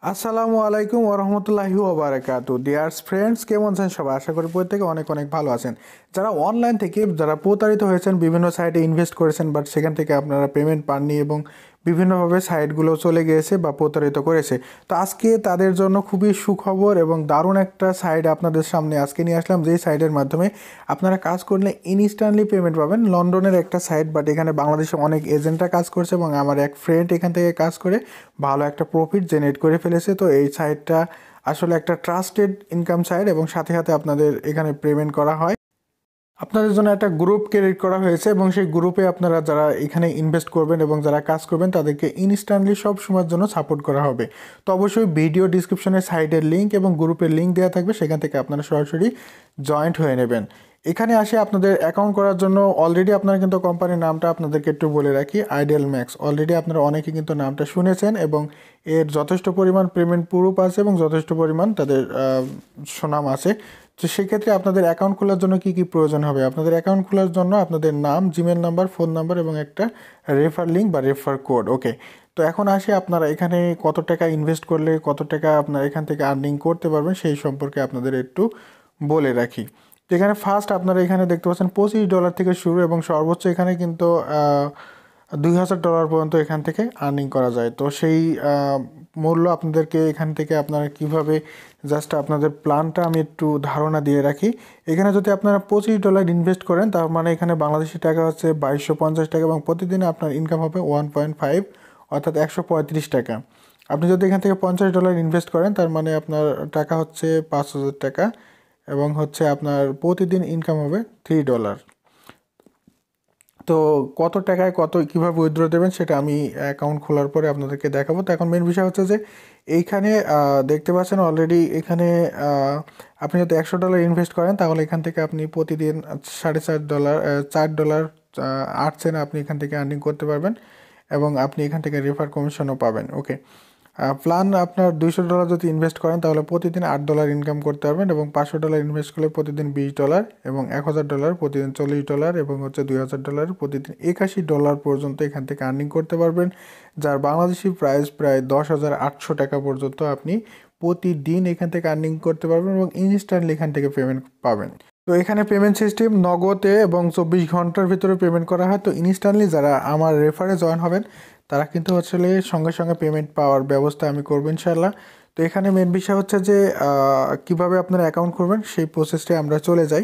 আসসালামু আলাইকুম ওরহমতুল্লাহি ওবারাকাতু ডিয়ার্স ফ্রেন্ডস, কেমন আছেন সবাই? আশা করি প্রত্যেকে অনেক অনেক ভালো আছেন। যারা অনলাইন থেকে যারা প্রতারিত হয়েছেন, বিভিন্ন সাইটে ইনভেস্ট করেছেন বাট সেখান থেকে আপনারা পেমেন্ট পাননি এবং বিভিন্নভাবে সাইটগুলো চলে গিয়েছে বা প্রতারিত করেছে, তো আজকে তাদের জন্য খুবই সুখবর এবং দারুণ একটা সাইট আপনাদের সামনে আজকে নিয়ে আসলাম, যেই সাইটের মাধ্যমে আপনারা কাজ করলে ইনস্ট্যান্টলি পেমেন্ট পাবেন। লন্ডনের একটা সাইট, বাট এখানে বাংলাদেশে অনেক এজেন্টরা কাজ করছে এবং আমার এক ফ্রেন্ড এখান থেকে কাজ করে ভালো একটা প্রফিট জেনারেট করে ফেলেছে। তো এই সাইটটা আসলে একটা ট্রাস্টেড ইনকাম সাইট এবং সাথে সাথে আপনাদের এখানে পেমেন্ট করা হয়। আপনাদের জন্য একটা গ্রুপ ক্রিয়েট করা হয়েছে এবং সেই গ্রুপে আপনারা যারা এখানে ইনভেস্ট করবেন এবং যারা কাজ করবেন তাদেরকে ইনস্ট্যান্টলি সব সময়ের জন্য সাপোর্ট করা হবে। তো অবশ্যই ভিডিও ডিসক্রিপশনে সাইটের লিঙ্ক এবং গ্রুপের লিঙ্ক দেওয়া থাকবে, সেখান থেকে আপনারা সরাসরি জয়েন্ট হয়ে নেবেন। এখানে আসে আপনাদের অ্যাকাউন্ট করার জন্য অলরেডি আপনারা কিন্তু কোম্পানির নামটা আপনাদেরকে একটু বলে রাখি, আইডিয়াল ম্যাক্স। অলরেডি আপনারা অনেকে কিন্তু নামটা শুনেছেন এবং এর যথেষ্ট পরিমাণ পেমেন্ট প্রুফ আছে এবং যথেষ্ট পরিমাণ তাদের সুনাম আছে। তো সেক্ষেত্রে আপনাদের অ্যাকাউন্ট খোলার জন্য কি কি প্রয়োজন হবে? আপনাদের অ্যাকাউন্ট খোলার জন্য আপনাদের নাম, জিমেল নাম্বার, ফোন নাম্বার এবং একটা রেফার লিঙ্ক বা রেফার কোড। ওকে, তো এখন আসে আপনারা এখানে কত টাকা ইনভেস্ট করলে কত টাকা আপনারা এখান থেকে আর্নিং করতে পারবেন সেই সম্পর্কে আপনাদের একটু বলে রাখি। তো এখানে ফার্স্ট আপনারা এখানে দেখতে পাচ্ছেন $25 থেকে শুরু এবং সর্বোচ্চ এখানে কিন্তু $2000 পর্যন্ত এখান থেকে আর্নিং করা যায়। তো সেই মূল্য আপনাদেরকে এখান থেকে আপনারা কিভাবে জাস্ট আপনাদের প্ল্যানটা আমি একটু ধারণা দিয়ে রাখি। এখানে যদি আপনারা $25 ইনভেস্ট করেন, তার মানে এখানে বাংলাদেশি টাকা হচ্ছে 2250 টাকা এবং প্রতিদিনে আপনার ইনকাম হবে 1.5 অর্থাৎ 135 টাকা। আপনি যদি এখান থেকে $50 ইনভেস্ট করেন, তার মানে আপনার টাকা হচ্ছে 5000 টাকা এবং হচ্ছে আপনার প্রতিদিন ইনকাম হবে $3। তো কত টাকায় কত কীভাবে উইথড্র দেবেন সেটা আমি অ্যাকাউন্ট খোলার পরে আপনাদেরকে দেখাবো। তো এখন মেন বিষয় হচ্ছে যে এইখানে দেখতে পাচ্ছেন অলরেডি এখানে আপনি যদি $100 ইনভেস্ট করেন, তাহলে এখান থেকে আপনি প্রতিদিন $4.5 $4 8 সেন্ট আপনি এখান থেকে আর্নিং করতে পারবেন এবং আপনি এখান থেকে রেফার কমিশনও পাবেন। ওকে, প্ল্যান আপনার $200 যদি ইনভেস্ট করেন তাহলে প্রতিদিন $8 ইনকাম করতে পারবেন এবং $500 ইনভেস্ট করলে প্রতিদিন $20 এবং $1000 প্রতিদিন $40 এবং হচ্ছে $2000 প্রতিদিন $81 পর্যন্ত এখান থেকে আর্নিং করতে পারবেন, যার বাংলাদেশি প্রাইস প্রায় 10,800 টাকা পর্যন্ত আপনি প্রতিদিন এখান থেকে আর্নিং করতে পারবেন এবং ইনস্ট্যান্টলি এখান থেকে পেমেন্ট পাবেন। তো এখানে পেমেন্ট সিস্টেম নগদে এবং 24 ঘন্টার ভিতরে পেমেন্ট করা হয়। তো ইনস্ট্যান্টলি যারা আমার রেফারে জয়েন হবেন তারা কিন্তু আসলে সঙ্গে সঙ্গে পেমেন্ট পাওয়ার ব্যবস্থা আমি করবো ইনশাল্লাহ। তো এখানে মেন বিষয় হচ্ছে যে কিভাবে আপনারা অ্যাকাউন্ট করবেন সেই প্রসেসটাই আমরা চলে যাই।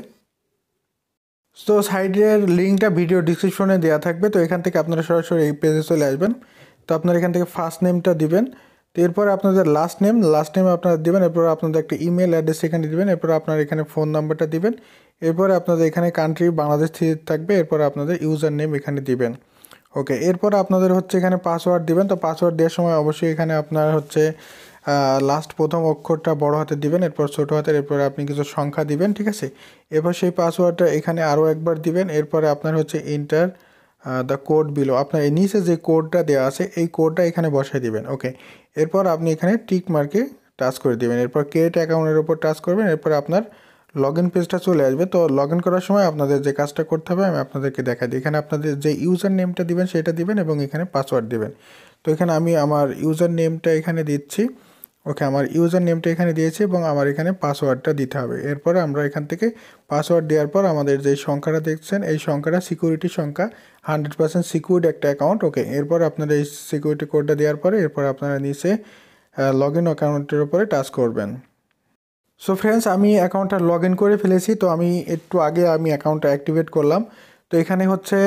তো সাইডের লিঙ্কটা ভিডিও ডিসক্রিপশনে দেওয়া থাকবে, তো এখান থেকে আপনারা সরাসরি এই পেজে চলে আসবেন। তো আপনারা এখান থেকে ফার্স্ট নেমটা দিবেন, তো এরপর আপনাদের লাস্ট নেম আপনারা দিবেন, এরপর আপনাদের একটা ইমেল অ্যাড্রেস এখানে দিবেন, এরপর আপনার এখানে ফোন নাম্বারটা দিবেন, এরপরে আপনাদের এখানে কান্ট্রি বাংলাদেশ থাকবে, এরপর আপনাদের ইউজার নেম এখানে দিবেন। ওকে, এরপর আপনাদের হচ্ছে এখানে পাসওয়ার্ড দিবেন। তো পাসওয়ার্ড দেওয়ার সময় অবশ্যই এখানে আপনার হচ্ছে লাস্ট প্রথম অক্ষরটা বড় হাতে দিবেন, এরপর ছোটো হাতের, এরপর আপনি কিছু সংখ্যা দিবেন, ঠিক আছে। এরপর সেই পাসওয়ার্ডটা এখানে আরও একবার দিবেন, এরপরে আপনার হচ্ছে এন্টার দ্য কোড বিলো, আপনার এই নিচে যে কোডটা দেওয়া আছে এই কোডটা এখানে বসায় দিবেন। ওকে, এরপর আপনি এখানে টিক মার্কে টাচ করে দিবেন, এরপর ক্রিয়েট অ্যাকাউন্টের উপর টাচ করবেন, এরপর আপনার লগ ইন পেজটা চলে আসবে। তো লগ ইন করার সময় আপনাদের যে কাজটা করতে হবে আমি আপনাদেরকে দেখাই দিই। এখানে আপনাদের যে ইউজার নেমটা দিবেন সেটা দিবেন এবং এখানে পাসওয়ার্ড দিবেন। তো এখানে আমি আমার ইউজার নেমটা এখানে দিচ্ছি। ওকে, আমার ইউজার নেমটা এখানে দিয়েছি এবং আমার এখানে পাসওয়ার্ডটা দিতে হবে। এরপরে আমরা এখান থেকে পাসওয়ার্ড দেওয়ার পর আমাদের যে সংখ্যাটা দেখছেন এই সংখ্যাটা সিকিউরিটি সংখ্যা, 100% সিকিউরড একটা অ্যাকাউন্ট। ওকে, এরপর আপনারা এই সিকিউরিটি কোডটা দেওয়ার পরে এরপর আপনারা নিচে লগ ইন অ্যাকাউন্টের উপরে টাচ করবেন। সো ফ্রেন্ডস, আমি অ্যাকাউন্টটা লগ ইন করে ফেলেছি। তো আমি একটু আগে আমি অ্যাকাউন্টটা অ্যাক্টিভেট করলাম। তো এখানে হচ্ছে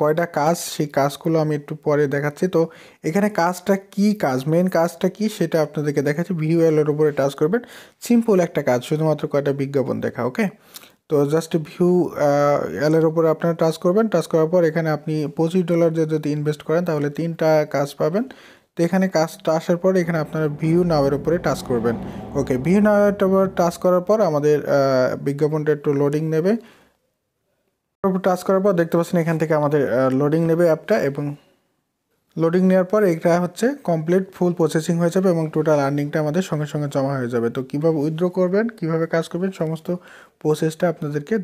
কয়টা কাজ, সেই কাজগুলো আমি একটু পরে দেখাচ্ছি। তো এখানে কাজটা কি, মেন কাজটা কি সেটা আপনাদেরকে দেখাচ্ছি। ভিউ এলের উপরে টাচ করবেন, সিম্পল একটা কাজ, শুধুমাত্র কয়টা বিজ্ঞাপন দেখা। ওকে, তো জাস্ট ভিউ এলের উপরে আপনারা টাচ করবেন, টাচ করার পর এখানে আপনি $25 যদি ইনভেস্ট করেন তাহলে 3টা কাজ পাবেন। তো এখানে কাজটা আসার পর এখানে আপনারা ভিউ নাওয়ের উপরে টাচ করবেন। ওকে, ভিউ নাওয়ের উপর টাচ করার পর আমাদের বিজ্ঞাপনটা একটু লোডিং নেবে। টাচ করার পর দেখতে পাচ্ছেন এখান থেকে আমাদের লোডিং নেবে অ্যাপটা এবং লোডিং নেওয়ার পর এটা হচ্ছে কমপ্লিট ফুল প্রসেসিং হয়ে যাবে এবং টোটাল আর্নিংটা আমাদের সঙ্গে সঙ্গে জমা হয়ে যাবে। তো কীভাবে উইথড্র করবেন, কীভাবে কাজ করবেন, সমস্ত প্রসেসটা আপনাদেরকে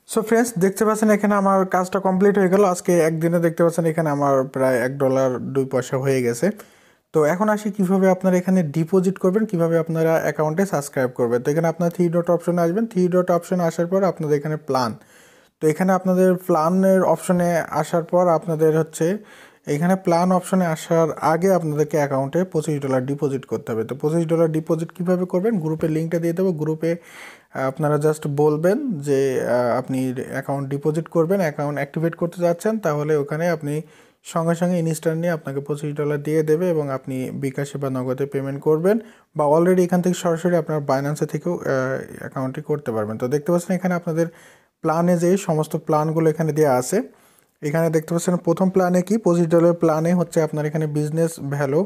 সো ফ্রেন্ডস, দেখতে পাচ্ছেন এখানে আমার কাজটা কমপ্লিট হয়ে গেল। আজকে একদিনে দেখতে পাচ্ছেন এখানে আমার প্রায় $1.02 হয়ে গেছে। তো এখন আসি কিভাবে আপনারা এখানে ডিপোজিট করবেন, কিভাবে আপনারা অ্যাকাউন্টে সাবস্ক্রাইব করবেন। তো এখানে আপনার 3 ডট অপশনে আসবেন, 3 ডট অপশনে আসার পর আপনাদের এখানে প্ল্যান, তো এখানে আপনাদের প্ল্যানের অপশনে আসার পর আপনাদের হচ্ছে এখানে প্ল্যান অপশনে আসার আগে আপনাদেরকে অ্যাকাউন্টে $25 ডিপোজিট করতে হবে। তো $25 ডিপোজিট কীভাবে করবেন, গ্রুপের লিঙ্কটা দিয়ে দেবো, গ্রুপে আপনারা জাস্ট বলবেন যে আপনি অ্যাকাউন্ট ডিপোজিট করবেন, অ্যাকাউন্ট অ্যাক্টিভেট করতে যাচ্ছেন, তাহলে ওখানে আপনি সঙ্গে সঙ্গে ইনস্ট্যান্টলি আপনাকে $25 দিয়ে দেবে এবং আপনি বিকাশে বা নগদে পেমেন্ট করবেন, বা অলরেডি এখান থেকে সরাসরি আপনার বাইন্যান্সে থেকেও অ্যাকাউন্টটি করতে পারবেন। তো দেখতে পাচ্ছেন এখানে আপনাদের প্ল্যানে যে সমস্ত প্ল্যানগুলো এখানে দেওয়া আছে, এখানে দেখতে পাচ্ছেন প্রথম প্ল্যানে কি $25 প্ল্যানে হচ্ছে আপনার এখানে বিজনেস ভ্যালু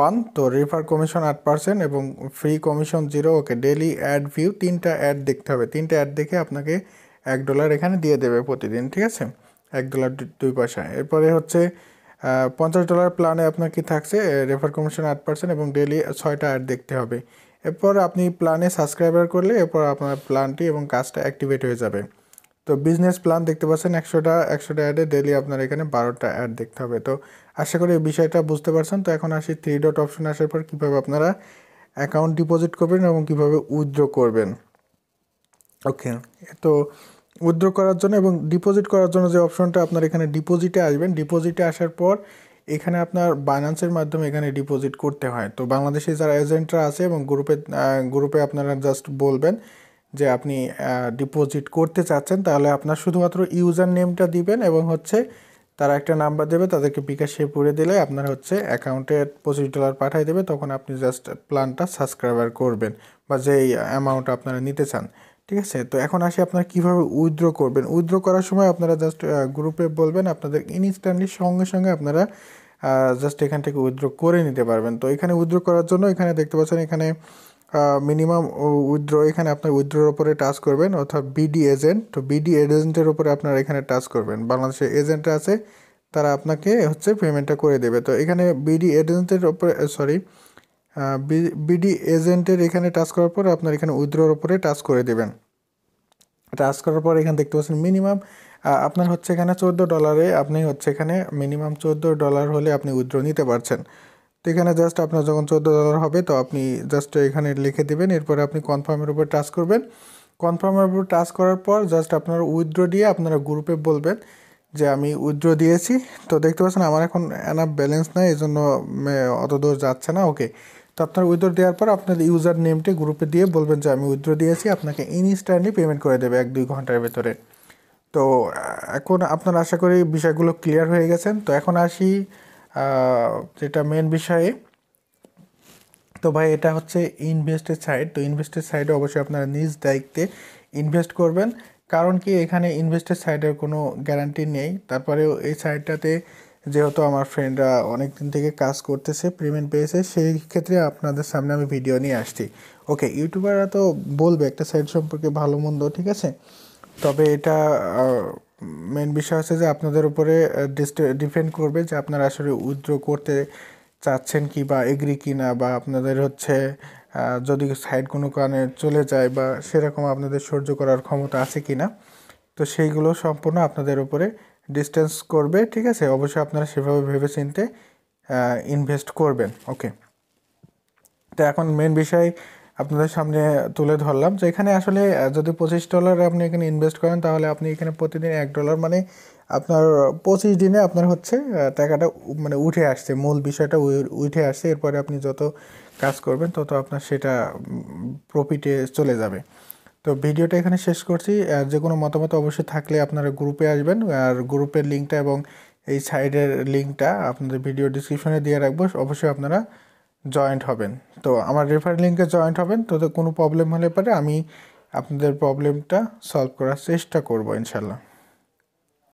1, তো রেফার কমিশন 8% এবং ফ্রি কমিশন 0। ওকে, ডেলি অ্যাড ভিউ, 3টা অ্যাড দেখতে হবে, 3টা অ্যাড দেখে আপনাকে $1 এখানে দিয়ে দেবে প্রতিদিন, ঠিক আছে, $1.02। এরপরে হচ্ছে $50 প্ল্যানে আপনার কি থাকছে, রেফার কমিশন 8% এবং ডেলি 6টা অ্যাড দেখতে হবে। এরপর আপনি প্ল্যানে সাবস্ক্রাইবার করলে এরপর আপনার প্ল্যানটি এবং কাজটা অ্যাক্টিভেট হয়ে যাবে। তো বিজনেস প্ল্যান দেখতে পাচ্ছেন 100টা অ্যাডে ডেলি আপনার এখানে 12টা অ্যাড দেখতে হবে। তো আশা করি এই বিষয়টা বুঝতে পারছেন। তো এখন আসি 3 ডট অপশন আসার পর কীভাবে আপনারা অ্যাকাউন্ট ডিপোজিট করবেন এবং কীভাবে উইথড্র করবেন। ওকে, তো উইথড্র করার জন্য এবং ডিপোজিট করার জন্য যে অপশনটা আপনার এখানে ডিপোজিটে আসবেন, ডিপোজিটে আসার পর এখানে আপনার বাইন্যান্সের মাধ্যমে এখানে ডিপোজিট করতে হয়। তো বাংলাদেশে যারা এজেন্টরা আছে এবং গ্রুপে আপনারা জাস্ট বলবেন যে আপনি ডিপোজিট করতে চাচ্ছেন, তাহলে আপনার শুধুমাত্র ইউজার নেমটা দিবেন এবং হচ্ছে তারা একটা নাম্বার দেবে, তাদেরকে বিকাশে পুরে দিলে আপনার হচ্ছে অ্যাকাউন্টে $25 পাঠিয়ে দেবে, তখন আপনি জাস্ট প্ল্যানটা সাবস্ক্রাইবার করবেন বা যেই অ্যামাউন্ট আপনারা নিতে চান, ঠিক আছে। তো এখন আসি আপনারা কীভাবে উইথড্র করবেন। উইথড্র করার সময় আপনারা জাস্ট গ্রুপে বলবেন, আপনাদের ইনস্ট্যান্টলি সঙ্গে সঙ্গে আপনারা জাস্ট এখান থেকে উইথড্র করে নিতে পারবেন। তো এখানে উইথড্র করার জন্য এখানে দেখতে পাচ্ছেন এখানে মিনিমাম উইথড্র, এখানে আপনার উইথড্রোর ওপরে টাচ করবেন, অর্থাৎ বিডি এজেন্ট। তো বিডি এজেন্টের উপরে আপনারা এখানে টাচ করবেন, বাংলাদেশের এজেন্ট আছে তারা আপনাকে হচ্ছে পেমেন্টটা করে দেবে। তো এখানে বিডি এজেন্টের উপরে বিডি এজেন্টের এখানে টাচ করার পর আপনার এখানে উইথড্রোর উপরে টাচ করে দেবেন। টাচ করার পর এখানে দেখতে পাচ্ছেন মিনিমাম আপনার হচ্ছে এখানে $14 আপনি হচ্ছে এখানে মিনিমাম $14 হলে আপনি উইথড্র নিতে পারছেন। তো এখানে জাস্ট আপনার যখন $14 হবে তো আপনি জাস্ট এখানে লিখে দেবেন, এরপরে আপনি কনফার্মের উপর টাচ করবেন। কনফার্মের উপর টাচ করার পর জাস্ট আপনার উইথড্র দিয়ে আপনারা গ্রুপে বলবেন যে আমি উইথড্র দিয়েছি। তো দেখতে পাচ্ছেন আমার এখন এনাফ ব্যালেন্স নাই, এই জন্য অত দূর যাচ্ছে না। ওকে, তো আপনার উইথড্র দেওয়ার পর আপনার ইউজার নেমটি গ্রুপে দিয়ে বলবেন যে আমি উইথড্র দিয়েছি, আপনাকে ইনস্ট্যান্টলি পেমেন্ট করে দেবে 1-2 ঘন্টার ভেতরে। তো এখন আপনার আশা করি বিষয়গুলো ক্লিয়ার হয়ে গেছেন। তো এখন আসি যেটা মেন বিষয়ে। তো ভাই এটা হচ্ছে ইনভেস্টের সাইড। তো ইনভেস্টের সাইডে অবশ্যই আপনারা নিজ দায়িত্বে ইনভেস্ট করবেন, কারণ কি এখানে ইনভেস্টের সাইডের কোনো গ্যারান্টি নেই। তারপরেও এই সাইডটাতে যেহেতু আমার ফ্রেন্ডরা অনেক দিন থেকে কাজ করতেছে, পেমেন্ট পেয়েছে, সেই ক্ষেত্রে আপনাদের সামনে আমি ভিডিও নিয়ে আসছি। ওকে, ইউটিউবাররা তো বলবে একটা সাইট সম্পর্কে ভালো মন্দ, ঠিক আছে, তবে এটা মেন বিষয় হচ্ছে যে আপনাদের উপরে ডিপেন্ড করবে যে আপনারা আসলে উইথড্র করতে চাচ্ছেন কি বা এগ্রি কি না, বা আপনাদের হচ্ছে যদি সাইড কোনো কারণে চলে যায় বা সেরকম আপনাদের সহ্য করার ক্ষমতা আছে কি না, তো সেইগুলো সম্পূর্ণ আপনাদের উপরে ডিস্টেন্স করবে, ঠিক আছে। অবশ্যই আপনারা সেভাবে ভেবে চিন্তে ইনভেস্ট করবেন। ওকে, তো এখন মেন বিষয় আপনাদের সামনে তুলে ধরলাম যে এখানে আসলে যদি $25 আপনি এখানে ইনভেস্ট করেন, তাহলে আপনি এখানে প্রতিদিন $1 মানে আপনার 25 দিনে আপনার হচ্ছে টাকাটা মানে উঠে আসছে, মূল বিষয়টা উঠে আসছে। এরপরে আপনি যত কাজ করবেন তত আপনার সেটা প্রফিটে চলে যাবে। তো ভিডিওটা এখানে শেষ করছি। আর যে কোনো মতামত অবশ্যই থাকলে আপনারা গ্রুপে আসবেন, আর গ্রুপের লিঙ্কটা এবং এই সাইডের লিঙ্কটা আপনাদের ভিডিও ডিসক্রিপশনে দিয়ে রাখবো, অবশ্যই আপনারা জয়েন্ট হবেন। তো আমার রেফার লিঙ্কে জয়েন্ট হবেন, তো কোনো প্রবলেম হলে পরে আমি আপনাদের প্রবলেমটা সলভ করার চেষ্টা করব ইনশাল্লাহ।